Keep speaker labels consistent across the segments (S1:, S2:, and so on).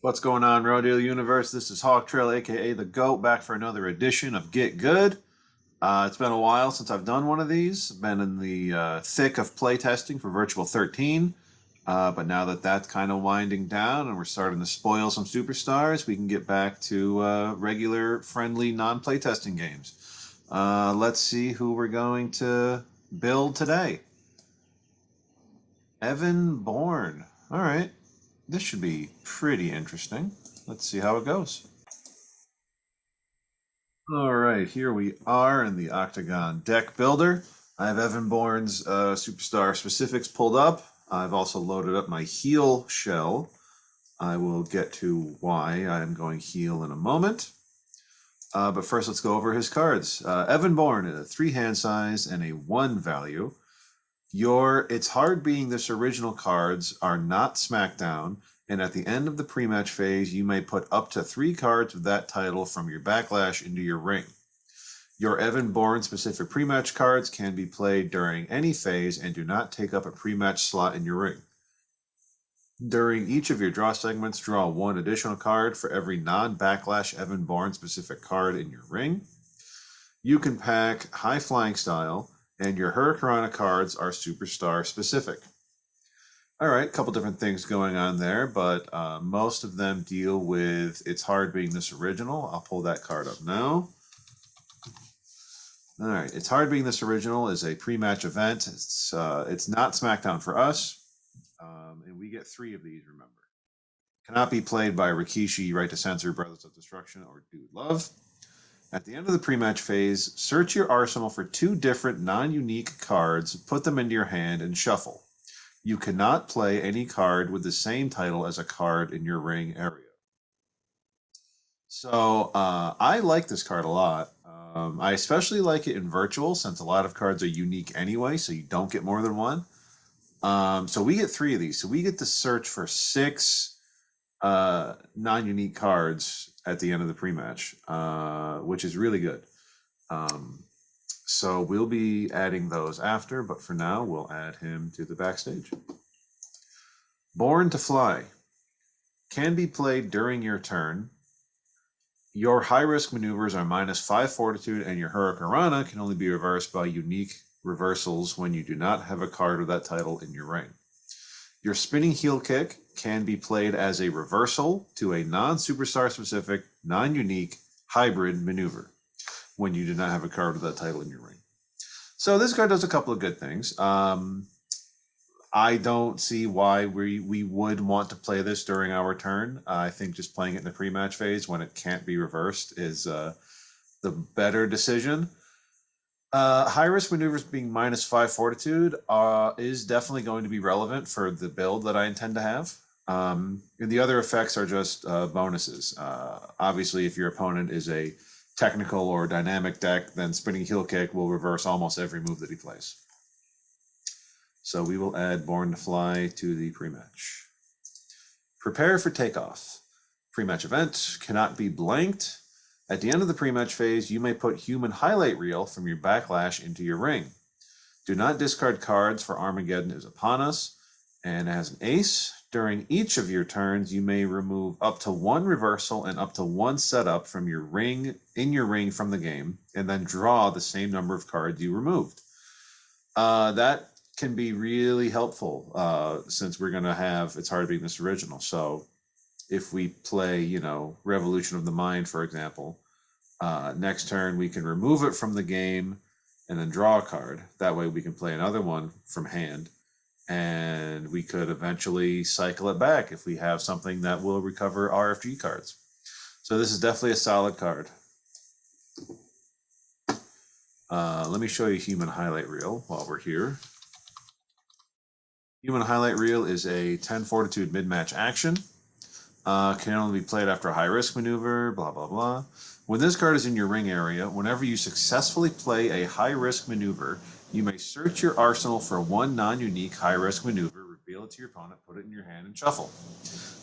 S1: What's going on, Rodeo Universe? This is Hawk Trail, aka the GOAT, back for another edition of Git Good. It's been a while since I've done one of these. I've been in the thick of playtesting for Virtual 13, but now that that's kind of winding down and we're starting to spoil some superstars, we can get back to regular, friendly, non-playtesting games. Let's see who we're going to build today. Evan Bourne. All right. This should be pretty interesting. Let's see how it goes. All right, here we are in the Octagon deck builder. I have Evan Bourne's superstar specifics pulled up. I've also loaded up my heal shell. I will get to why I am going heal in a moment. But first, let's go over his cards. Evan Bourne, a 3 hand size and a 1 value. It's hard being this original cards are not SmackDown, and at the end of the pre-match phase, you may put up to 3 cards with that title from your backlash into your ring. Your Evan Bourne specific pre-match cards can be played during any phase and do not take up a pre-match slot in your ring. During each of your draw segments, draw 1 additional card for every non-backlash Evan Bourne specific card in your ring. You can pack high flying style, and your Hurricanrana cards are superstar specific. All right, a couple different things going on there, but most of them deal with it's hard being this original. I'll pull that card up now. All right, it's hard being this original is a pre-match event. It's not SmackDown for us, and we get 3 of these. Remember, cannot be played by Rikishi, Right to Censor, Brothers of Destruction, or Dude Love. At the end of the pre-match phase, search your arsenal for 2 different non-unique cards, put them into your hand, and shuffle. You cannot play any card with the same title as a card in your ring area. So I like this card a lot. I especially like it in virtual since a lot of cards are unique anyway, so you don't get more than 1. So we get 3 of these. So we get to search for 6 non-unique cards at the end of the pre-match, which is really good. So we'll be adding those after, but for now, we'll add him to the backstage. Born to Fly can be played during your turn. Your high-risk maneuvers are -5 fortitude, and your Hurricanrana can only be reversed by unique reversals when you do not have a card with that title in your ring. Your spinning heel kick can be played as a reversal to a non-superstar specific, non-unique hybrid maneuver when you do not have a card with that title in your ring. So this card does a couple of good things. I don't see why we would want to play this during our turn. I think just playing it in the pre-match phase when it can't be reversed is the better decision. High-risk maneuvers being -5 fortitude is definitely going to be relevant for the build that I intend to have. And the other effects are just bonuses. Obviously, if your opponent is a technical or dynamic deck, then spinning heel kick will reverse almost every move that he plays. So we will add Born to Fly to the pre-match. Prepare for takeoff. Pre-match event cannot be blanked. At the end of the pre-match phase, you may put human highlight reel from your backlash into your ring. Do not discard cards, for Armageddon is upon us. And as an ace, during each of your turns, you may remove up to 1 reversal and up to 1 setup from your ring from the game, and then draw the same number of cards you removed. That can be really helpful since we're going to have it's hard being this original. So if we play, Revolution of the Mind, for example, next turn we can remove it from the game and then draw a card. That way we can play another one from hand, and we could eventually cycle it back if we have something that will recover RFG cards. So this is definitely a solid card. Let me show you Human Highlight Reel while we're here. Human Highlight Reel is a 10 fortitude mid-match action. Can only be played after a high-risk maneuver, blah, blah, blah. When this card is in your ring area, whenever you successfully play a high-risk maneuver, you may search your arsenal for 1 non-unique high-risk maneuver, reveal it to your opponent, put it in your hand, and shuffle.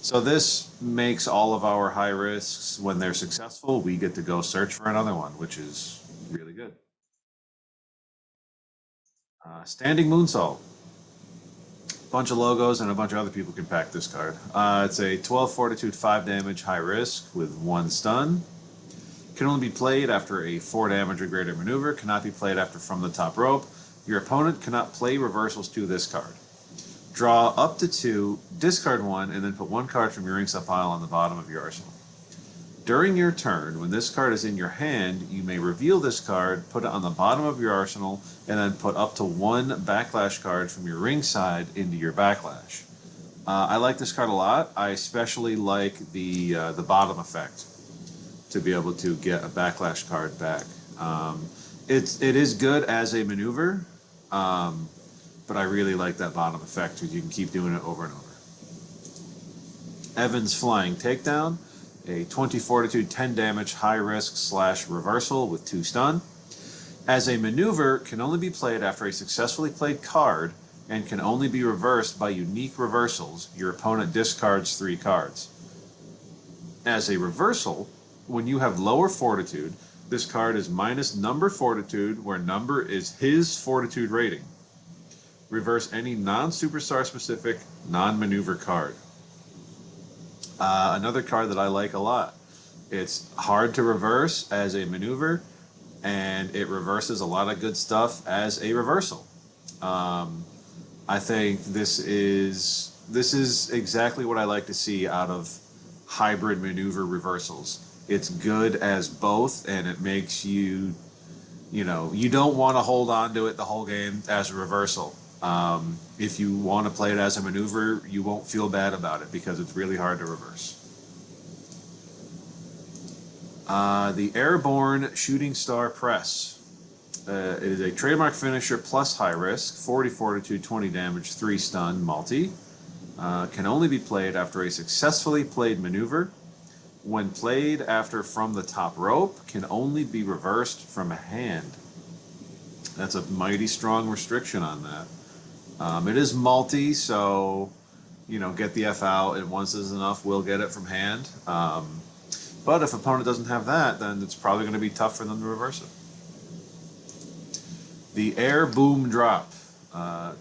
S1: So this makes all of our high risks, when they're successful, we get to go search for another one, which is really good. Standing Moonsault. bunch of logos, and a bunch of other people can pack this card. It's a 12 Fortitude, 5 damage, high risk with 1 stun. Can only be played after a 4 damage or greater maneuver. Cannot be played after from the top rope. Your opponent cannot play reversals to this card. Draw up to 2, discard 1, and then put 1 card from your ringside pile on the bottom of your arsenal. During your turn, when this card is in your hand, you may reveal this card, put it on the bottom of your arsenal, and then put up to 1 backlash card from your ringside into your backlash. I like this card a lot. I especially like the bottom effect, to be able to get a backlash card back. It is good as a maneuver, but I really like that bottom effect because you can keep doing it over and over. Evan's Flying Takedown, a 20 Fortitude, 10 damage, high risk / reversal with 2 stun. As a maneuver, can only be played after a successfully played card and can only be reversed by unique reversals. Your opponent discards 3 cards. As a reversal, when you have lower fortitude, this card is minus number fortitude, where number is his fortitude rating. Reverse any non-superstar specific, non-maneuver card. Another card that I like a lot. It's hard to reverse as a maneuver, and it reverses a lot of good stuff as a reversal. I think this is exactly what I like to see out of hybrid maneuver reversals. It's good as both, and it makes you don't want to hold on to it the whole game as a reversal. If you want to play it as a maneuver, you won't feel bad about it because it's really hard to reverse. The Air Bourne Shooting Star Press. It is a trademark finisher plus high risk, 40 Fortitude, 20 damage, 3 stun, multi. Can only be played after a successfully played maneuver. When played after from the top rope, can only be reversed from a hand. That's a mighty strong restriction on that. It is multi, so get the F out, and once is enough, we'll get it from hand. But if opponent doesn't have that, then it's probably going to be tough for them to reverse it. The Air Boom Drop,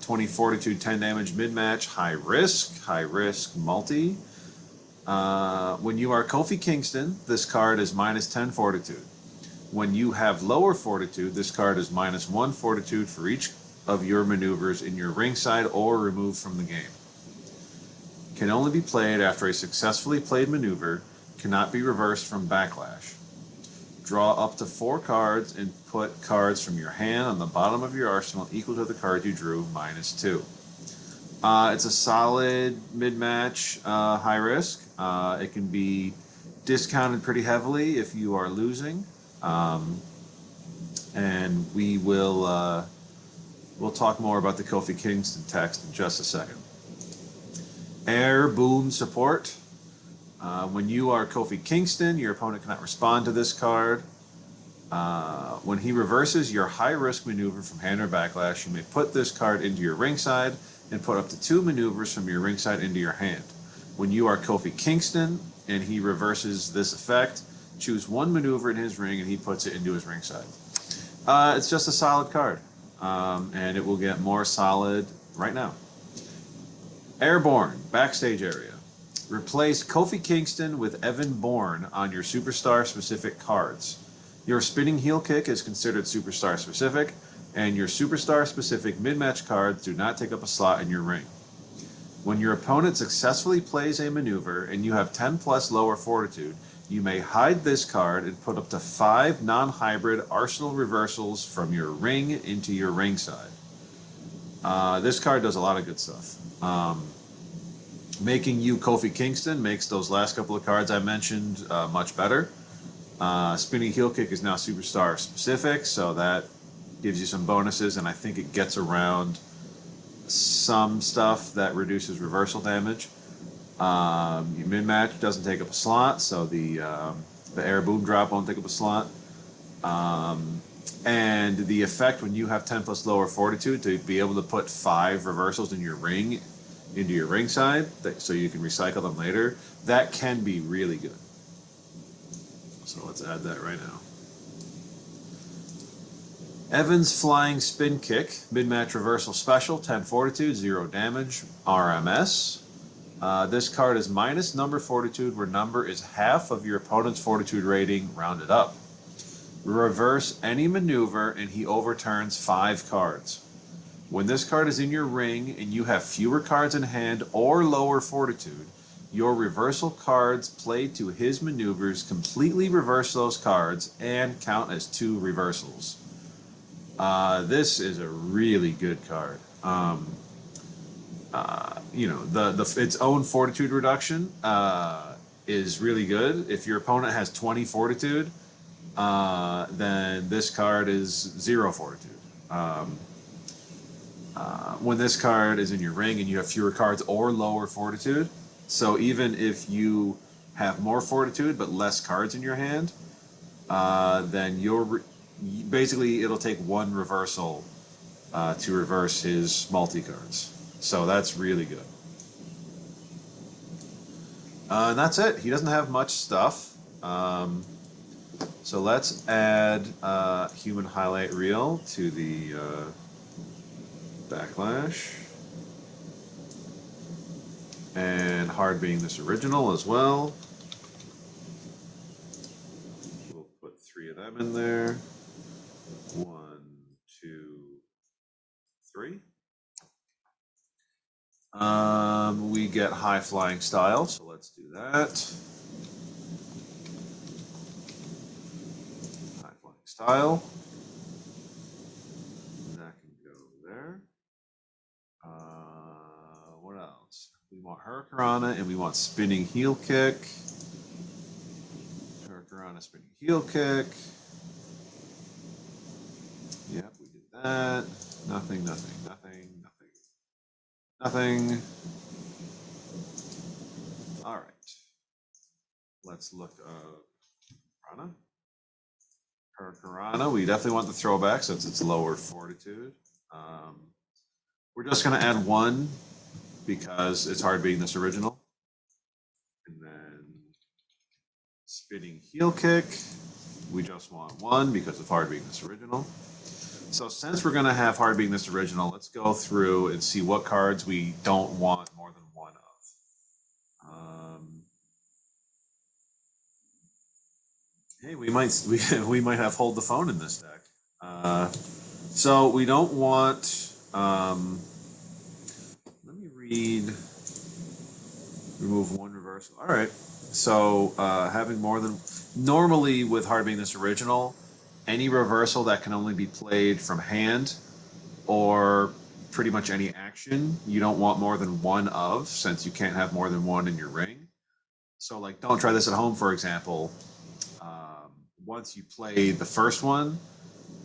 S1: 20 Fortitude, 10 damage, mid-match, high risk, multi. When you are Kofi Kingston, this card is minus 10 Fortitude. When you have lower Fortitude, this card is minus 1 Fortitude for each of your maneuvers in your ringside or removed from the game. Can only be played after a successfully played maneuver, cannot be reversed from backlash. Draw up to 4 cards and put cards from your hand on the bottom of your arsenal equal to the card you drew, minus 2. It's a solid mid-match high risk. It can be discounted pretty heavily if you are losing. And we will we'll talk more about the Kofi Kingston text in just a second. Air Boom Support. When you are Kofi Kingston, your opponent cannot respond to this card. When he reverses your high-risk maneuver from hand or backlash, you may put this card into your ringside and put up to 2 maneuvers from your ringside into your hand. When you are Kofi Kingston and he reverses this effect, choose 1 maneuver in his ring and he puts it into his ringside. It's just a solid card, and it will get more solid right now. Air Bourne, backstage area. Replace Kofi Kingston with Evan Bourne on your superstar-specific cards. Your spinning heel kick is considered superstar-specific, and your superstar-specific mid-match cards do not take up a slot in your ring. When your opponent successfully plays a maneuver and you have 10 plus lower fortitude, you may hide this card and put up to 5 non-hybrid arsenal reversals from your ring into your ringside. This card does a lot of good stuff. Making you Kofi Kingston makes those last couple of cards I mentioned much better. Spinning heel kick is now superstar specific, so that gives you some bonuses, and I think it gets around some stuff that reduces reversal damage. Your mid-match doesn't take up a slot, so the Air Boom Drop won't take up a slot. And the effect when you have 10 plus lower fortitude to be able to put 5 reversals in your ring into your ringside, so you can recycle them later, that can be really good. So let's add that right now. Evan's Flying Spin Kick, mid-match reversal special, 10 fortitude, 0 damage, RMS. This card is minus number fortitude, where number is half of your opponent's fortitude rating rounded up. Reverse any maneuver and he overturns 5 cards. When this card is in your ring and you have fewer cards in hand or lower fortitude, your reversal cards played to his maneuvers completely reverse those cards and count as 2 reversals. This is a really good card. You know, its own fortitude reduction is really good. If your opponent has 20 fortitude, then this card is 0 fortitude. When this card is in your ring and you have fewer cards or lower fortitude, so even if you have more fortitude but less cards in your hand, then basically it'll take 1 reversal to reverse his multi-cards. So that's really good. And that's it. He doesn't have much stuff. So let's add Human Highlight Reel to the Backlash. And Hard being this original as well. We'll put 3 of them in there. 1, 2, 3. We get High Flying Style, so let's do that. High Flying Style. That can go there. What else? We want Hurricanrana and we want Spinning Heel Kick. Hurricanrana, Spinning Heel Kick. Yep, we did that. Nothing, nothing, nothing, nothing. Nothing. All right. Let's look Rana. Hurricanrana. We definitely want the throwback since it's lower fortitude. We're just going to add 1 because it's hard being this original. And then Spinning Heel Kick. We just want 1 because of hard being this original. So since we're going to have hard being this original, let's go through and see what cards we don't want more than 1 of. Hey, we might have Hold the Phone in this deck. So we don't want. Let me read. Remove 1 reversal. All right. So having more than normally with hard being this original, any reversal that can only be played from hand or pretty much any action, you don't want more than 1 of, since you can't have more than 1 in your ring. So like, don't try this at home, for example. Once you play the first one,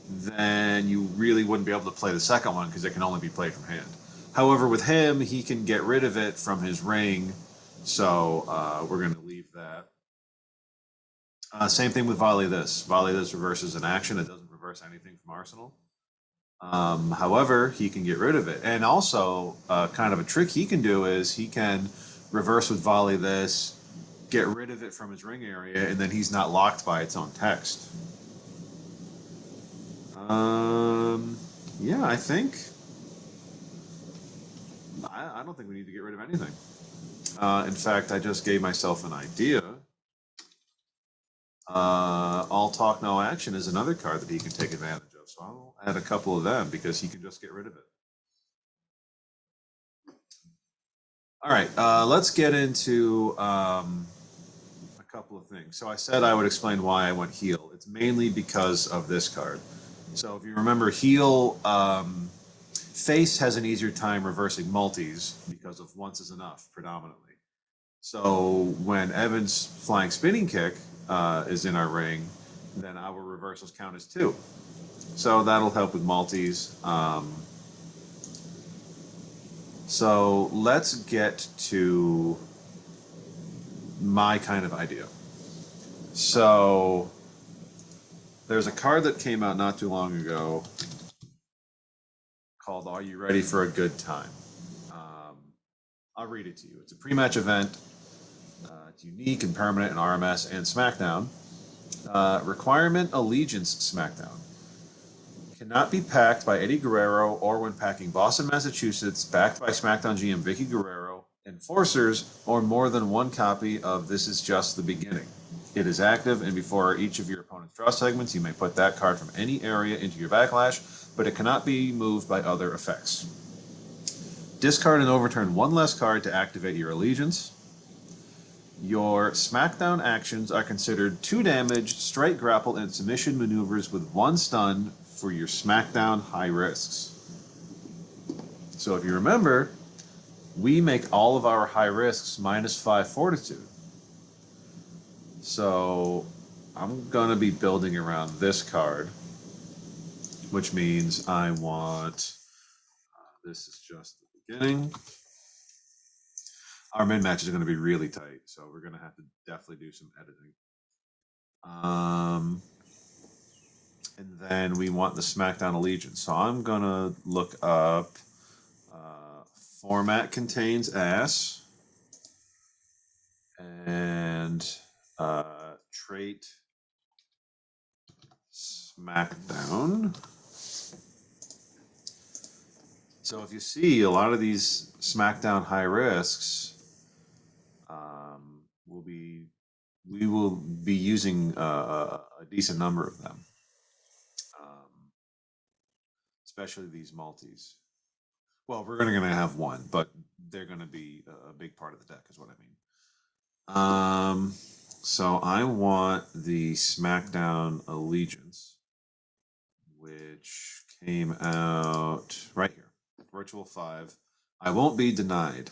S1: then you really wouldn't be able to play the second one because it can only be played from hand. However, with him, he can get rid of it from his ring, so we're going to leave that. Same thing with Volley This. Volley This reverses an action. It doesn't reverse anything from Arsenal. However, he can get rid of it. And also, kind of a trick he can do is he can reverse with Volley This, get rid of it from his ring area, and then he's not locked by its own text. Yeah, I think. I don't think we need to get rid of anything. In fact, I just gave myself an idea. All Talk, No Action is another card that he can take advantage of. So I'll add a couple of them because he can just get rid of it. All right, let's get into a couple of things. So I said I would explain why I went Heal. It's mainly because of this card. So if you remember, Heal, Face has an easier time reversing multis because of once is enough, predominantly. So when Evan's Flying Spinning Kick is in our ring, then our reversals count as 2. So that'll help with multis. So let's get to my kind of idea. So there's a card that came out not too long ago called Are You Ready for a Good Time? I'll read it to you. It's a pre-match event. It's unique and permanent in RMS and SmackDown. Requirement Allegiance SmackDown. Cannot be packed by Eddie Guerrero or when packing Boston, Massachusetts, backed by SmackDown GM Vicky Guerrero, enforcers, or more than one copy of This Is Just the Beginning. It is active, and before each of your opponent's draw segments, you may put that card from any area into your backlash, but it cannot be moved by other effects. Discard and overturn one less card to activate your allegiance. Your SmackDown actions are considered 2 damage, straight grapple, and submission maneuvers with 1 stun for your SmackDown high risks. So if you remember, we make all of our high risks -5 fortitude. So I'm going to be building around this card, which means I want, this is just the beginning. Our min matches are going to be really tight, so we're going to have to definitely do some editing. And then we want the SmackDown Allegiance. So I'm going to look up format contains ass and trait SmackDown. So if you see a lot of these SmackDown high risks, we will be using a decent number of them, especially these multis. Well, we're going to have one, but they're going to be a big part of the deck, is what I mean. So I want the SmackDown Allegiance, which came out right here, Virtual 5. I won't be denied.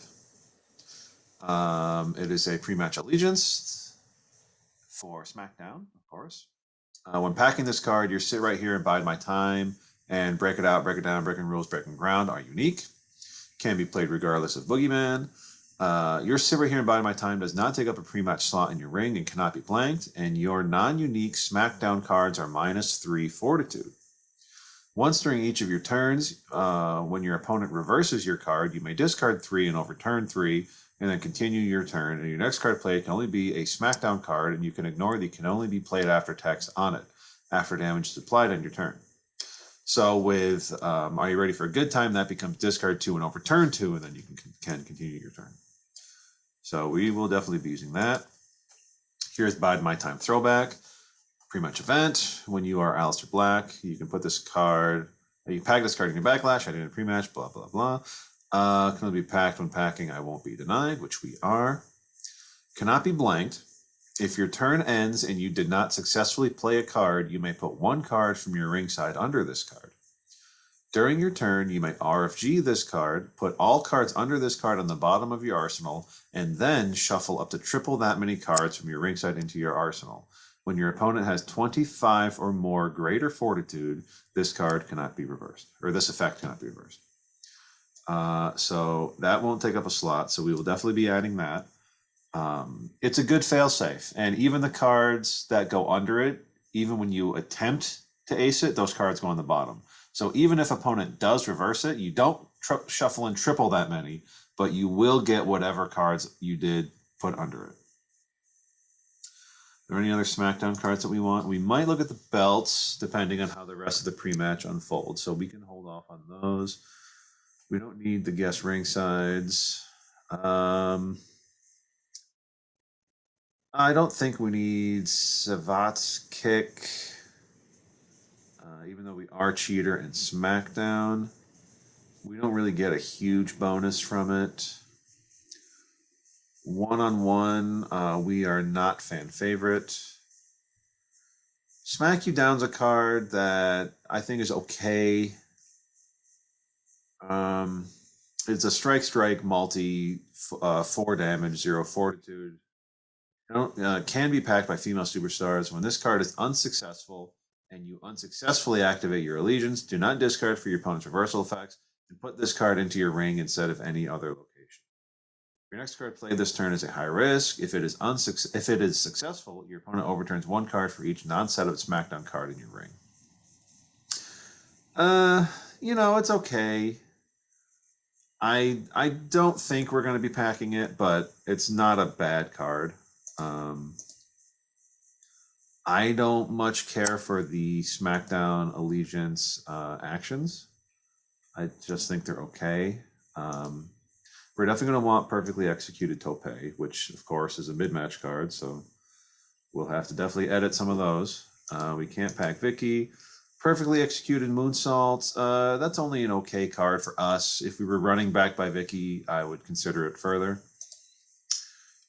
S1: It is a pre-match allegiance for SmackDown, of course. When packing this card, your sit right here and bide my time and break it out, break it down, breaking rules, breaking ground are unique. Can be played regardless of Boogeyman. Your sit right here and bide my time does not take up a pre-match slot in your ring and cannot be blanked. And your non-unique SmackDown cards are -3 fortitude. Once during each of your turns, when your opponent reverses your card, you may discard 3 and overturn 3, and then continue your turn. And your next card played can only be a SmackDown card, and you can ignore the can only be played after text on it, after damage is applied on your turn. So with Are You Ready for a Good Time, that becomes discard 2 and overturn 2, and then you can continue your turn. So we will definitely be using that. Here's Bide My Time Throwback. Pre-match event. When you are Aleister Black, you can put this card, you pack this card in your backlash. I did a pre-match, blah, blah, blah. Can only be packed when packing. I won't be denied, which we are. Cannot be blanked. If your turn ends and you did not successfully play a card, you may put 1 card from your ringside under this card. During your turn, you may RFG this card, put all cards under this card on the bottom of your arsenal, and then shuffle up to triple that many cards from your ringside into your arsenal. When your opponent has 25 or more greater fortitude, this card cannot be reversed, or this effect cannot be reversed. So that won't take up a slot, so we will definitely be adding that. It's a good failsafe, and even the cards that go under it, even when you attempt to ace it, those cards go on the bottom. So even if opponent does reverse it, you don't shuffle and triple that many, but you will get whatever cards you did put under it. Are there any other SmackDown cards that we want? We might look at the belts, depending on how the rest of the pre-match unfolds. So we can hold off on those. We don't need the guest ringsides. I don't think we need Savat's kick, even though we are cheater in SmackDown. We don't really get a huge bonus from it. One-on-one, we are not fan favorite. Smack You Down's a card that I think is okay. It's a strike multi, 4 damage, 0 fortitude. Can be packed by female superstars. When this card is unsuccessful and you unsuccessfully activate your allegiance, do not discard for your opponent's reversal effects and put this card into your ring instead of any other location. Your next card played this turn is a high risk. If it is successful, your opponent overturns 1 card for each non-setup SmackDown card in your ring. It's okay. I don't think we're going to be packing it, but it's not a bad card. I don't much care for the SmackDown Allegiance actions. I just think they're okay. We're definitely going to want Perfectly Executed Tope, which, of course, is a mid-match card, so we'll have to definitely edit some of those. We can't pack Vicky. Perfectly Executed Moonsault, that's only an okay card for us. If we were running back by Vicky, I would consider it further.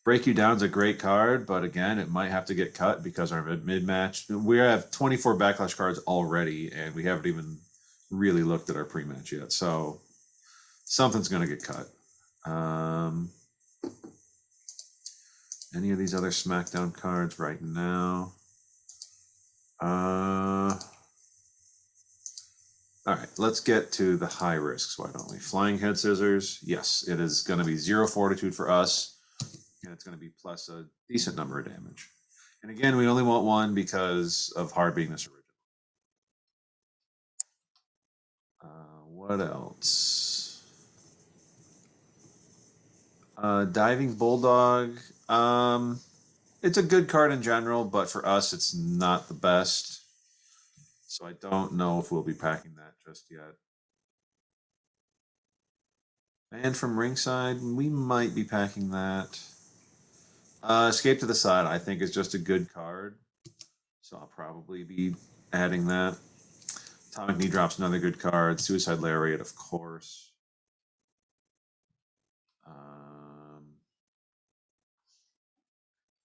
S1: Break You Down's a great card, but again, it might have to get cut because our mid-match, we have 24 Backlash cards already, and we haven't even really looked at our pre-match yet. So something's going to get cut. Any of these other SmackDown cards right now? All right, let's get to the high risks. Why don't we? Flying Head Scissors. Yes, it is going to be 0 Fortitude for us, and it's going to be plus a decent number of damage. And again, we only want one because of hard being this original. What else? Diving Bulldog. It's a good card in general, but for us, it's not the best. So I don't know if we'll be packing that just yet. And from ringside, we might be packing that. Escape to the Side, I think, is just a good card. So I'll probably be adding that. Atomic Knee Drop's another good card. Suicide Lariat, of course.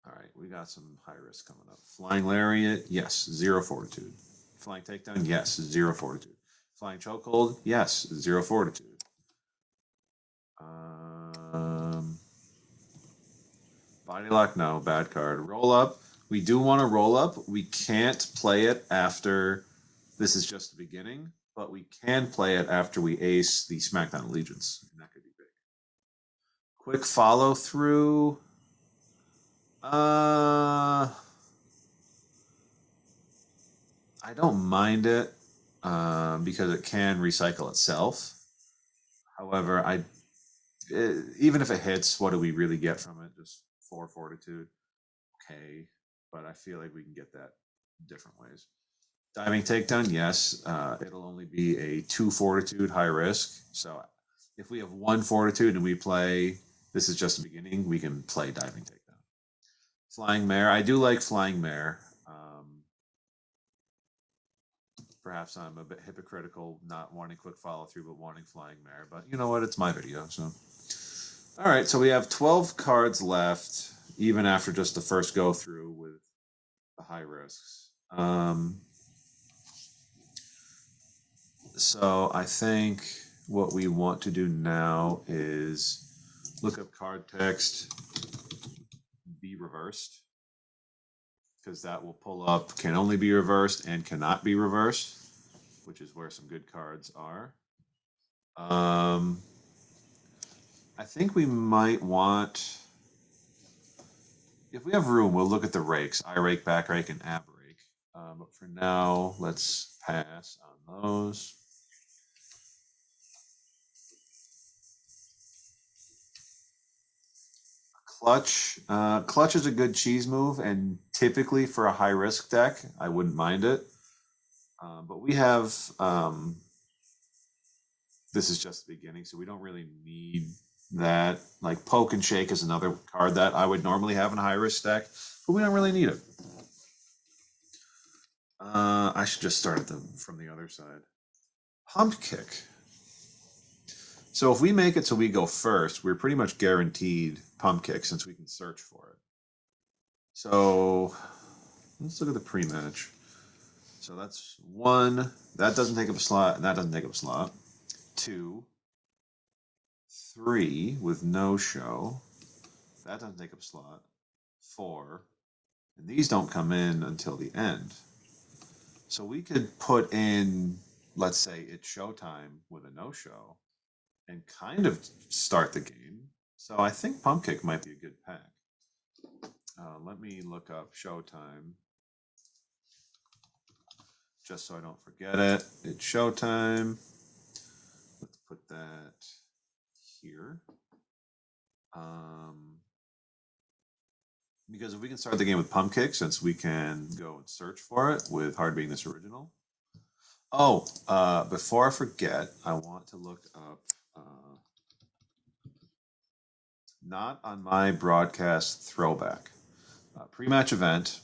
S1: All right, we got some high risk coming up. Flying Lariat, yes, 0 Fortitude. Flying Takedown, yes, 0 Fortitude. Flying Chokehold, yes, 0 Fortitude. Body Lock, no, bad card. Roll Up, we do want to roll up. We can't play it after this is just the beginning, but we can play it after we ace the SmackDown Allegiance. And that could be big. Quick follow through. I don't mind it because it can recycle itself. However, even if it hits, what do we really get from it? Just 4 Fortitude. Okay, but I feel like we can get that different ways. Diving Takedown, yes. It'll only be a 2 Fortitude high risk. So if we have 1 Fortitude and we play, this is just the beginning, we can play Diving Takedown. Flying Mare, I do like Flying Mare. Perhaps I'm a bit hypocritical, not wanting quick follow through, but wanting Flying Mare. But you know what? It's my video. So, all right. So we have 12 cards left, even after just the first go through with the high risks. So I think what we want to do now is look up card text, be reversed, because that will pull up can only be reversed and cannot be reversed, which is where some good cards are. I think we might want, if we have room, we'll look at the rakes, I rake, back rake, and ab rake. But for now, let's pass on those. Clutch. Clutch is a good cheese move, and typically for a high risk deck, I wouldn't mind it. But we have, this is just the beginning, so we don't really need that. Like Poke and Shake is another card that I would normally have in a high risk deck, but we don't really need it. I should just start at from the other side. Pump Kick. So if we make it so we go first, we're pretty much guaranteed Pump Kick since we can search for it. So let's look at the pre-match. So that's 1. That doesn't take up a slot, and that doesn't take up a slot. 2, 3 with no show. That doesn't take up a slot. 4. And these don't come in until the end. So we could put in, let's say, it's showtime with a no-show and kind of start the game. So I think Pump Kick might be a good pack. Let me look up showtime just so I don't forget it. It's showtime. Let's put that here. Because if we can start the game with pump kick, since we can go and search for it with hard being this original. Oh, before I forget, I want to look up, not on my broadcast throwback, pre-match event.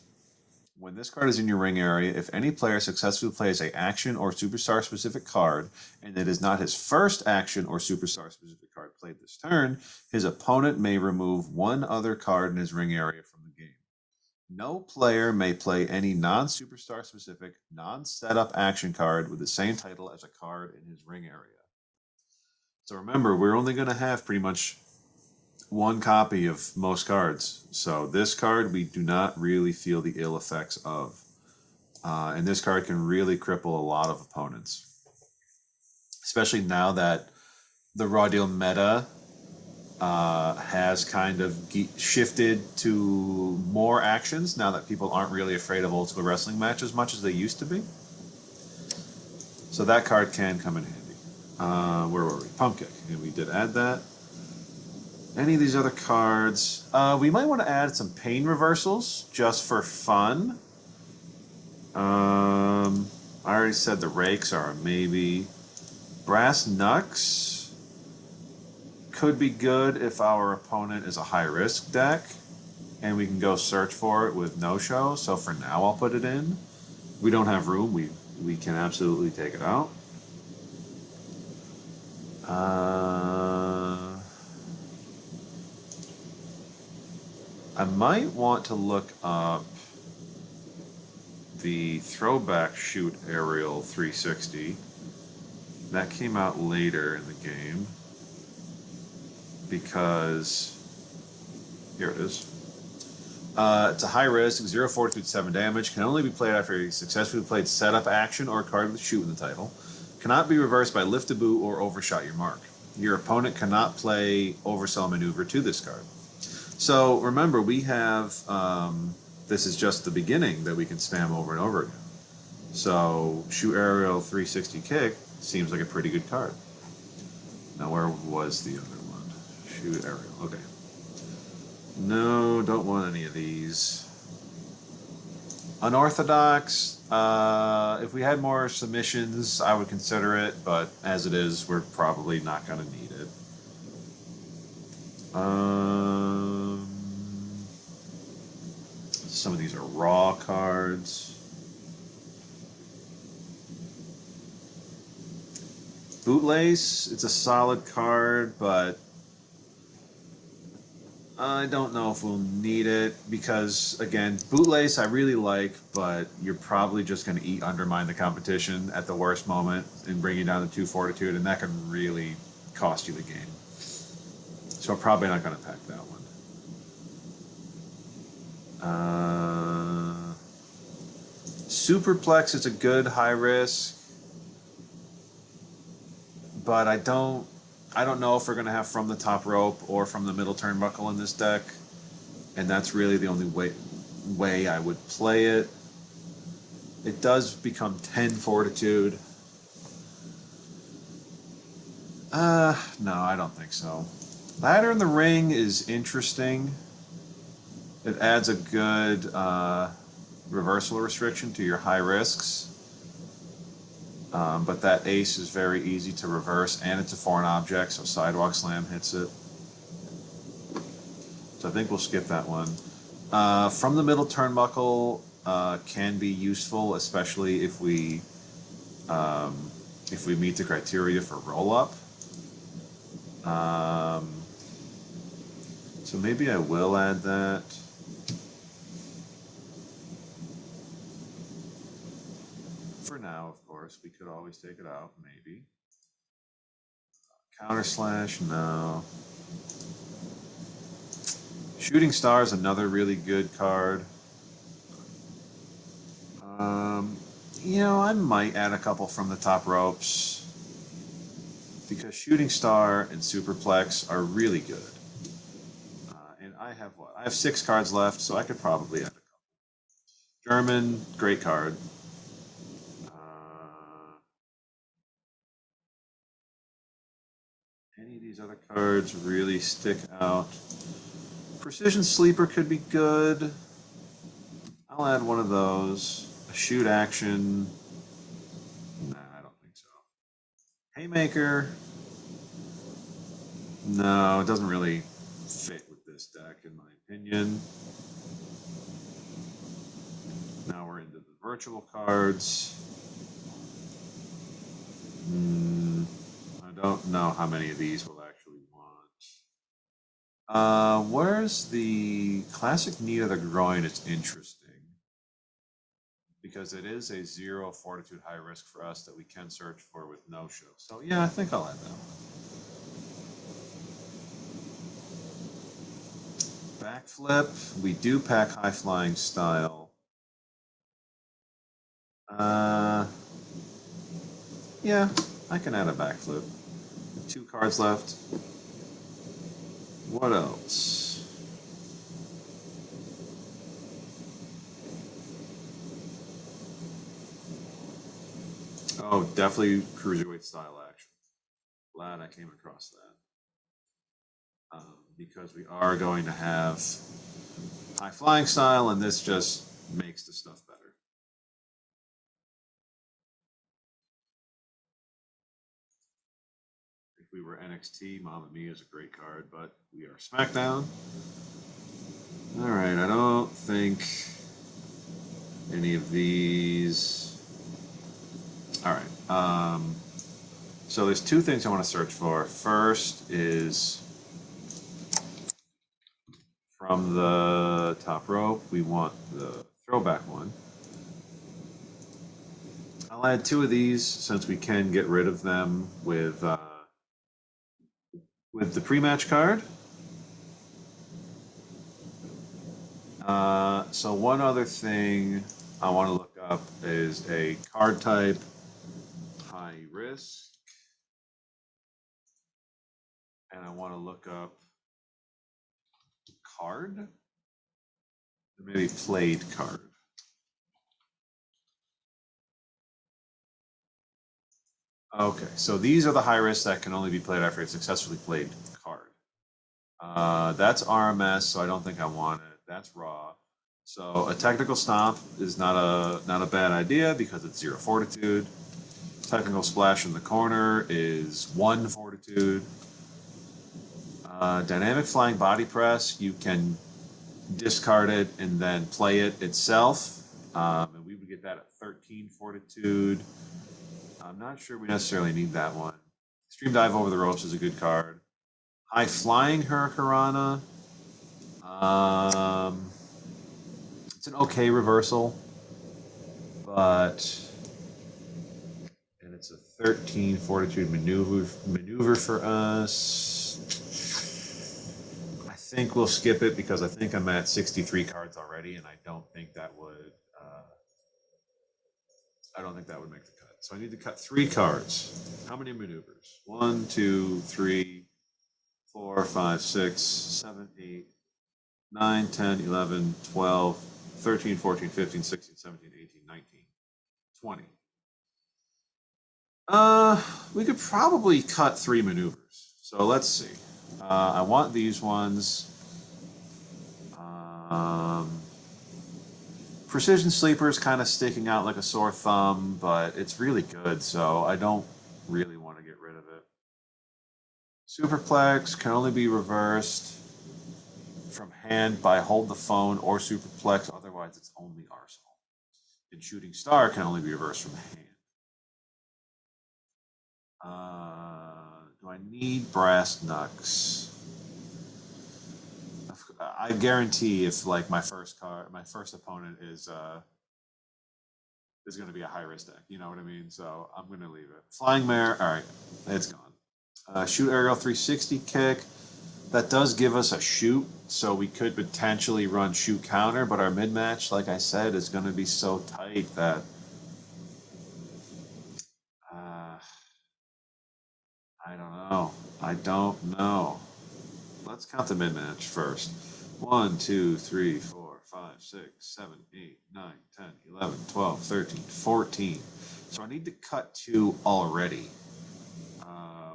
S1: When this card is in your ring area, if any player successfully plays a action or superstar specific card, and it is not his first action or superstar specific card played this turn, his opponent may remove one other card in his ring area from the game. No player may play any non-superstar specific, non-setup action card with the same title as a card in his ring area. So remember, we're only going to have pretty much one copy of most cards. So this card we do not really feel the ill effects of. And this card can really cripple a lot of opponents. Especially now that the Raw Deal meta has kind of shifted to more actions now that people aren't really afraid of old school wrestling matches as much as they used to be. So that card can come in handy. Where were we? Pump kick. And we did add that. Any of these other cards? We might want to add some pain reversals just for fun. I already said the rakes are a maybe. Brass knucks could be good if our opponent is a high risk deck and we can go search for it with no show. So for now I'll put it in. We don't have room, we can absolutely take it out. I might want to look up the throwback shoot aerial 360. That came out later in the game because here it is. It's a high risk, 0 fortitude, 7 damage. Can only be played after a successfully played setup action or a card with shoot in the title. Cannot be reversed by lift a boot or overshot your mark. Your opponent cannot play oversell maneuver to this card. So remember, we have, this is just the beginning that we can spam over and over again. So shoot aerial 360 kick seems like a pretty good card. Now where was the other one? Shoot aerial, okay. No, don't want any of these. Unorthodox, if we had more submissions, I would consider it, but as it is, we're probably not going to need it. Some of these are raw cards. Bootlace, it's a solid card, but I don't know if we'll need it because, again, Bootlace I really like, but you're probably just going to undermine the competition at the worst moment and bring you down to 2 fortitude, and that can really cost you the game. So I'm probably not going to pack that one. Superplex is a good high risk, but I don't know if we're going to have from the top rope or from the middle turnbuckle in this deck, and that's really the only way I would play it. It does become 10 fortitude. No, I don't think so. Ladder in the ring is interesting. It adds a good reversal restriction to your high risks. But that ace is very easy to reverse, and it's a foreign object, so Sidewalk Slam hits it. So I think we'll skip that one. From the middle turnbuckle can be useful, especially if we meet the criteria for roll-up. So maybe I will add that. For now, of course, we could always take it out, maybe. Counter Slash, no. Shooting Star is another really good card. I might add a couple from the top ropes because Shooting Star and Superplex are really good. And I have what? I have 6 cards left, so I could probably add a couple. German, great card. Any of these other cards really stick out? Precision Sleeper could be good. I'll add one of those. A shoot action. Nah, I don't think so. Haymaker. No, it doesn't really fit with this deck, in my opinion. Now we're into the virtual cards. I don't know how many of these we'll actually want. Where's the classic knee of the groin? It's interesting because it is a 0 fortitude high risk for us that we can search for with no show. So yeah, I think I'll add that one. Backflip. We do pack high flying style. Yeah, I can add a backflip. 2 cards left. What else? Oh, definitely Cruiserweight-Style Action. Glad I came across that. Because we are going to have high flying style, and this just makes the stuff better. If we were NXT, Mamma Mia is a great card, but we are SmackDown. All right, I don't think any of these. All right. So there's 2 things I want to search for. First is from the top rope, we want the throwback one. I'll add 2 of these since we can get rid of them with the pre-match card. So one other thing I want to look up is a card type high risk, and I want to look up card, or maybe played card. Okay, so these are the high risks that can only be played after a successfully played card. That's RMS, so I don't think I want it. That's raw. So a technical stomp is not a bad idea because it's 0 fortitude. Technical splash in the corner is 1 fortitude. Dynamic flying body press, you can discard it and then play it itself. And we would get that at 13 fortitude. I'm not sure we necessarily need that one. Stream dive over the ropes is a good card. High flying Hurricanrana. It's an okay reversal, but and it's a 13 fortitude maneuver for us. I think we'll skip it because I think I'm at 63 cards already, and I don't think that would make the cut. So I need to cut 3 cards. How many maneuvers? 1, 2, 3, 4, 5, 6, 7, 8, 9, 10, 11, 12, 13, 14, 15, 16, 17, 18, 19, 20. We could probably cut 3 maneuvers. So let's see. I want these ones. Precision Sleeper is kind of sticking out like a sore thumb, but it's really good, so I don't really want to get rid of it. Superplex can only be reversed from hand by hold the phone or Superplex, otherwise it's only Arsenal. And Shooting Star can only be reversed from hand. Do I need Brass Knucks? I guarantee if like my first opponent is going to be a high risk deck, you know what I mean? So I'm going to leave it. Flying Mare, all right, it's gone. Shoot Aerial 360 kick. That does give us a shoot, so we could potentially run shoot counter, but our mid match, like I said, is going to be so tight that I don't know. Let's count the mid match first. 1, 2, 3, 4, 5, 6, 7, 8, 9, 10, 11, 12, 13, 14. So I need to cut 2 already,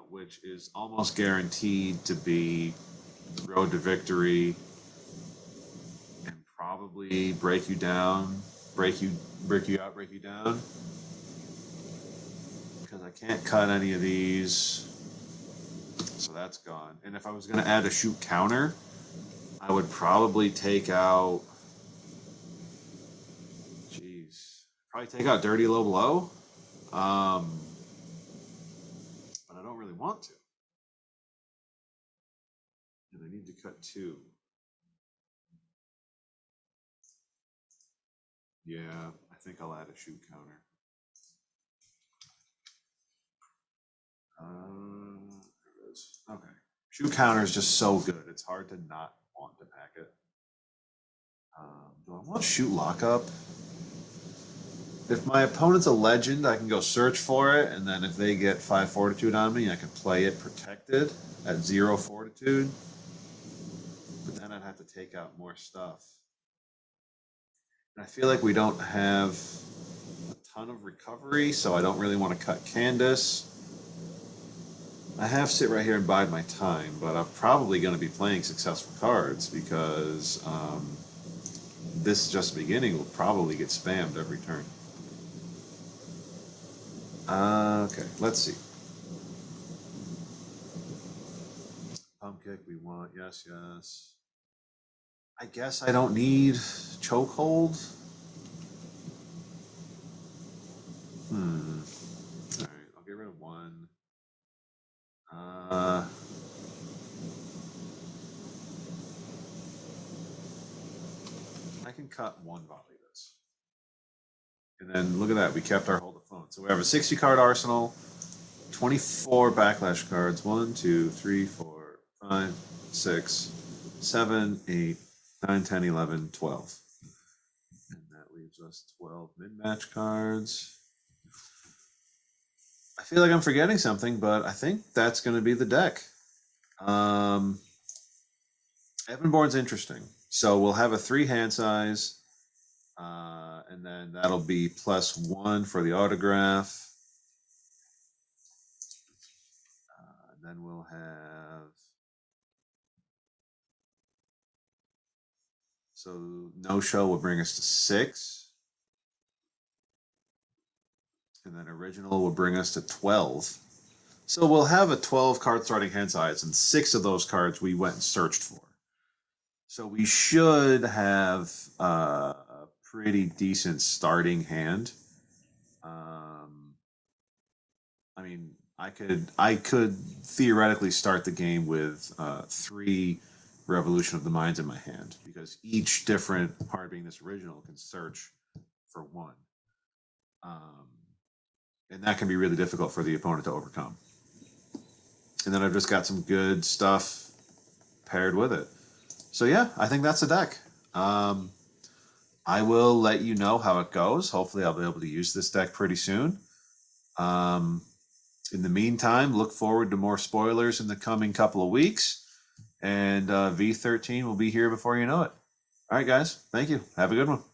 S1: which is almost guaranteed to be road to victory. probably break you down, break you out, break you down. Because I can't cut any of these. So that's gone. And if I was going to add a shoot counter, I would probably take out, probably take out Dirty Low Blow. But I don't really want to. And I need to cut 2. Yeah, I think I'll add a shoot counter. There it is. Okay. Shoot counter is just so good. It's hard to not want to pack it. Do I want shoot lockup? If my opponent's a legend, I can go search for it, and then if they get 5 fortitude on me, I can play it protected at 0 fortitude. But then I'd have to take out more stuff. And I feel like we don't have a ton of recovery, so I don't really want to cut Candace. I have sit right here and bide my time, but I'm probably going to be playing successful cards because this just beginning will probably get spammed every turn. Okay, let's see. Pump kick, we want, yes, yes. I guess I don't need chokehold. All right, I'll get rid of 1. I can cut 1 volley this. And then look at that, we kept our hold of phone. So we have a 60 card arsenal, 24 backlash cards. 1, 2, 3, 4, 5, 6, 7, 8, 9, 10, 11, 12. And that leaves us 12 mid-match cards. I feel like I'm forgetting something, but I think that's going to be the deck. Evan Bourne's interesting. So we'll have a 3 hand size, and then that'll be +1 for the autograph. Then we'll have, so no show will bring us to 6. And then original will bring us to 12. So we'll have a 12 card starting hand size, and 6 of those cards we went and searched for. So we should have a pretty decent starting hand. I mean, I could theoretically start the game with 3 Revolution of the Minds in my hand, because each different part, being this original, can search for 1. And that can be really difficult for the opponent to overcome. And then I've just got some good stuff paired with it. So yeah, I think that's the deck. I will let you know how it goes. Hopefully I'll be able to use this deck pretty soon. In the meantime, look forward to more spoilers in the coming couple of weeks. And V13 will be here before you know it. All right, guys. Thank you. Have a good one.